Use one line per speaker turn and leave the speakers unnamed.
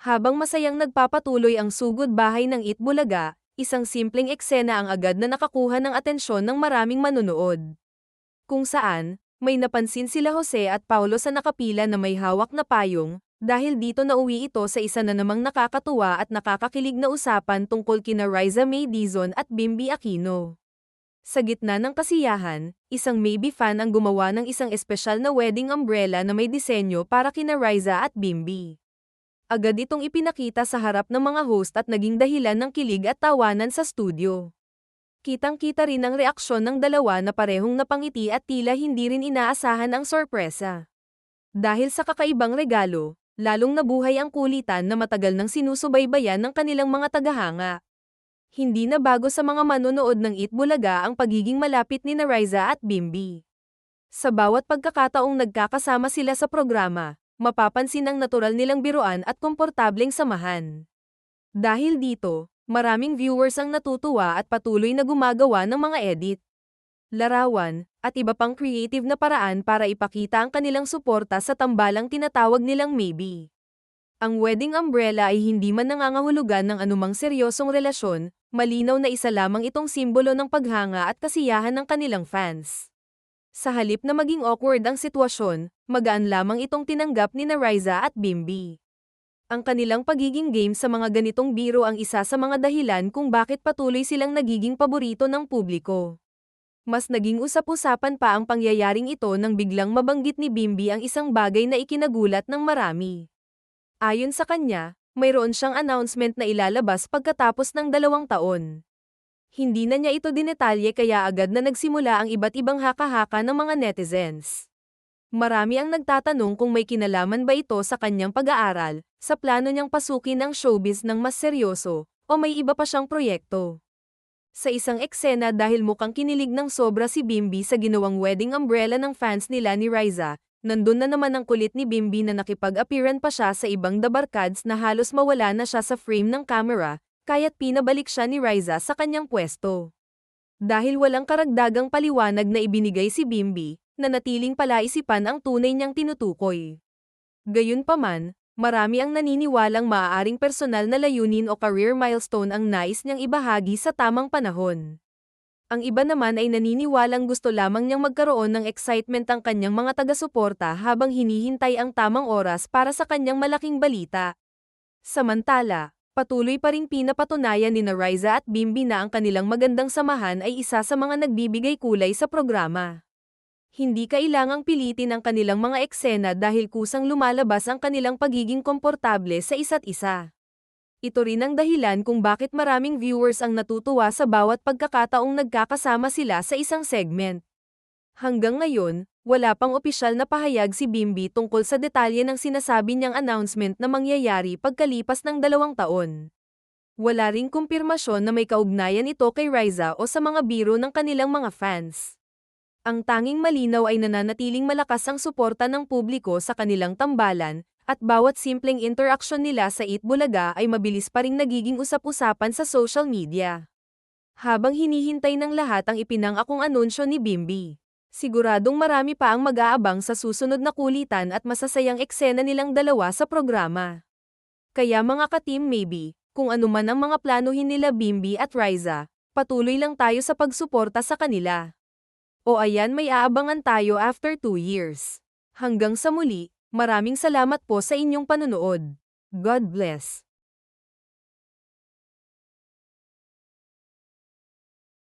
Habang masayang nagpapatuloy ang sugod bahay ng Itbulaga, isang simpleng eksena ang agad na nakakuha ng atensyon ng maraming manunood. Kung saan, may napansin sila Jose at Paulo sa nakapila na may hawak na payong, dahil dito nauwi ito sa isa na namang nakakatuwa at nakakakilig na usapan tungkol kina Riza May Dizon at Bimby Aquino. Sa gitna ng kasiyahan, isang maybe fan ang gumawa ng isang espesyal na wedding umbrella na may disenyo para kina Riza at Bimby. Agad itong ipinakita sa harap ng mga host at naging dahilan ng kilig at tawanan sa studio. Kitang-kita rin ang reaksyon ng dalawa na parehong napangiti at tila hindi rin inaasahan ang sorpresa. Dahil sa kakaibang regalo, lalong nabuhay ang kulitan na matagal nang sinusubaybayan ng kanilang mga tagahanga. Hindi na bago sa mga manonood ng Itbulaga ang pagiging malapit ni Riza at Bimby. Sa bawat pagkakataong nagkakasama sila sa programa, mapapansin ang natural nilang biruan at komportableng samahan. Dahil dito, maraming viewers ang natutuwa at patuloy na gumagawa ng mga edit, larawan, at iba pang creative na paraan para ipakita ang kanilang suporta sa tambalang tinatawag nilang maybe. Ang wedding umbrella ay hindi man nangangahulugan ng anumang seryosong relasyon, malinaw na isa lamang itong simbolo ng paghanga at kasiyahan ng kanilang fans. Sa halip na maging awkward ang sitwasyon, magaan lamang itong tinanggap ni Riza at Bimby. Ang kanilang pagiging game sa mga ganitong biro ang isa sa mga dahilan kung bakit patuloy silang nagiging paborito ng publiko. Mas naging usap-usapan pa ang pangyayaring ito nang biglang mabanggit ni Bimby ang isang bagay na ikinagulat ng marami. Ayon sa kanya, mayroon siyang announcement na ilalabas pagkatapos ng 2 taon. Hindi na niya ito dinetalye kaya agad na nagsimula ang iba't ibang haka-haka ng mga netizens. Marami ang nagtatanong kung may kinalaman ba ito sa kanyang pag-aaral, sa plano niyang pasukin ang showbiz ng mas seryoso, o may iba pa siyang proyekto. Sa isang eksena dahil mukhang kinilig ng sobra si Bimby sa ginawang wedding umbrella ng fans nila ni Riza, nandun na naman ang kulit ni Bimby na nakipag-appearan pa siya sa ibang dabarkads na halos mawala na siya sa frame ng camera, kaya't pinabalik siya ni Riza sa kanyang pwesto. Dahil walang karagdagang paliwanag na ibinigay si Bimby, nanatiling palaisipan ang tunay niyang tinutukoy. Gayunpaman, marami ang naniniwalang maaaring personal na layunin o career milestone ang nais niyang ibahagi sa tamang panahon. Ang iba naman ay naniniwalang gusto lamang niyang magkaroon ng excitement ang kanyang mga taga-suporta habang hinihintay ang tamang oras para sa kanyang malaking balita. Samantala, patuloy pa ring pinapatunayan ni Riza at Bimby na ang kanilang magandang samahan ay isa sa mga nagbibigay kulay sa programa. Hindi kailangang pilitin ang kanilang mga eksena dahil kusang lumalabas ang kanilang pagiging komportable sa isa't isa. Ito rin ang dahilan kung bakit maraming viewers ang natutuwa sa bawat pagkakataong nagkakasama sila sa isang segment. Hanggang ngayon, wala pang opisyal na pahayag si Bimby tungkol sa detalye ng sinasabi niyang announcement na mangyayari pagkalipas ng 2 taon. Wala ring kumpirmasyon na may kaugnayan ito kay Riza o sa mga biro ng kanilang mga fans. Ang tanging malinaw ay nananatiling malakas ang suporta ng publiko sa kanilang tambalan, at bawat simpleng interaksyon nila sa Itbulaga ay mabilis pa ring nagiging usap-usapan sa social media. Habang hinihintay ng lahat ang ipinangakong anunsyo ni Bimby, siguradong marami pa ang mag-aabang sa susunod na kulitan at masasayang eksena nilang dalawa sa programa. Kaya mga ka-team maybe, kung ano man ang mga planuhin nila Bimby at Riza, patuloy lang tayo sa pagsuporta sa kanila. O ayan, may aabangan tayo after 2 years. Hanggang sa muli, maraming salamat po sa inyong panunood. God bless.